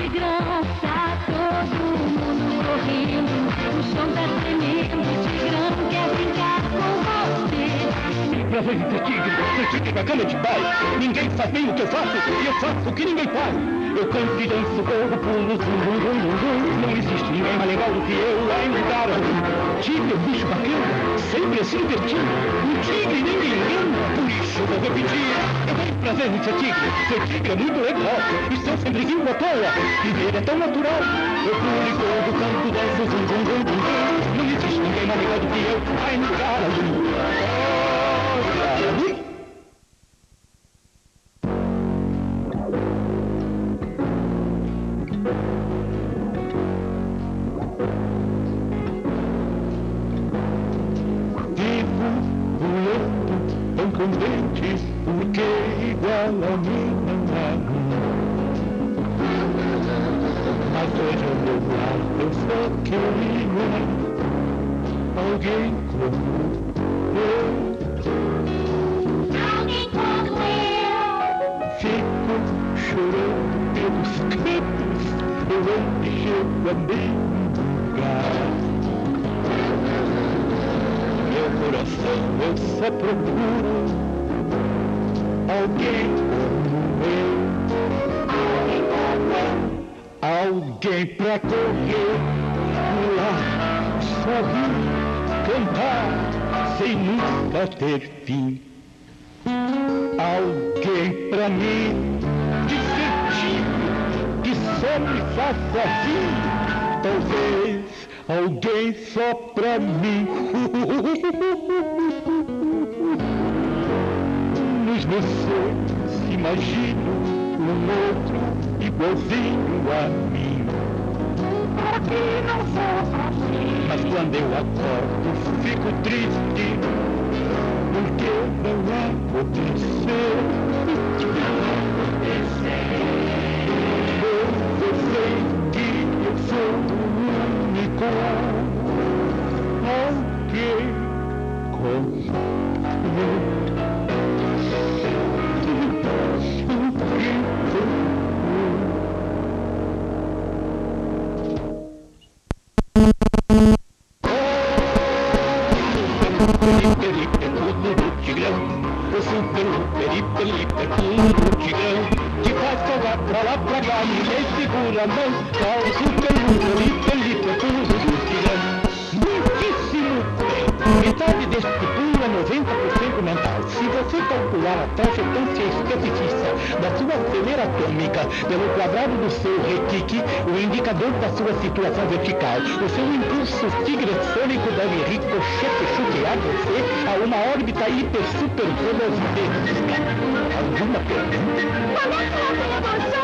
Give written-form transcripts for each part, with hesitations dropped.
de graça, todo mundo correndo, o chão tá tremendo, o Tigrão quer brincar com você. Prazer em ser tigre, bacana demais. Ninguém faz bem o que eu faço e eu faço o que ninguém faz. Eu canto e danço, corro, pulo, não existe ninguém mais legal do que eu lá em lugar algum. Tigre é um bicho bacana, sempre assim divertido. Um tigre ninguém engana, por isso eu vou repetir. Eu tenho prazer em ser tigre é muito legal. Estou sempre rindo à toa, viver é tão natural. Eu pulo e corro, canto, danço, não existe ninguém mais legal do que eu lá em lugar algum. Contente, porque igual a mim não há. Mas hoje ao meu lado eu só queria alguém como eu. Alguém como eu. Fico chorando pelos cantos, eu onde chego a meu lugar. Meu coração eu só procuro alguém como eu. Alguém pra correr, pular, sorrir, cantar, sem nunca ter fim. Alguém pra mim, divertido, que só me faça rir. Talvez alguém só pra mim. Nos meus sonhos imagino um outro igualzinho a mim. Para que não fosse assim. Mas quando eu acordo fico triste, porque não aconteceu. Eu sei que eu sou o único alguém como eu. O super hiper do Tigrão, que faz cagar pra lá pra cá, ninguém segura a mão. O super hiper do Tigrão, muitíssimo bem. Metade deste pulo é 90% mental. Se você calcular a trajetória especificista da sua acelera atômica pelo quadrado do seu retique, o indicador da sua situação vertical, o seu impulso tigressônico deve ricochetear você a uma órbita hiper super velocitista. Alguma pergunta? Como é que eu tenho emoção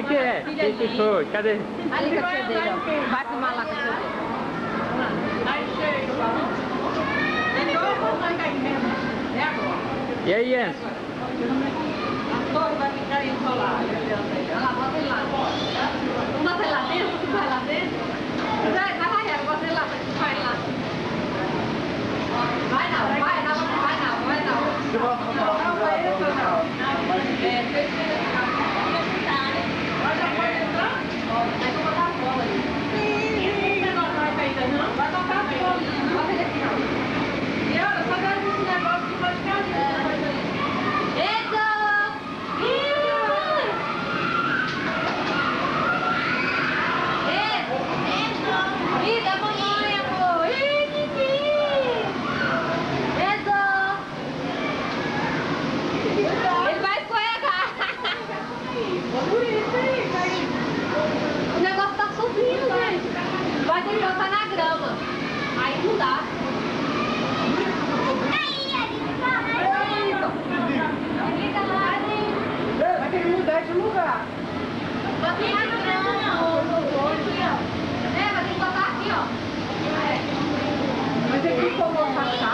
Que é? Que foi? Cadê? Ali com a tia dele, ó. Vai filmar lá com a tia dele. E aí, Enzo? Vai ficar enrolado. Olha lá, bota ele lá. Vamos botar ele lá dentro? Vai lá dentro? Vai lá, bota ele lá, vai lá. Vai não, vai não. Não, vai isso não. É, fez. Vai botar a bola ali. Vai botar a bola ali. Bota ele aqui, ó. E olha, só dá esse negócio que pode ficar ali. Enzo! Ih, da mamãe, amor! Ih, Kiki! Enzo! Ele vai escorregar! O negócio tá subindo, gente! Vai ter que botar na grama! Aí não dá! Vai ter que mudar de lugar. Bota na grama, vai ter que botar aqui, ó! Mas tem que colocar chá.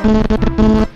Thank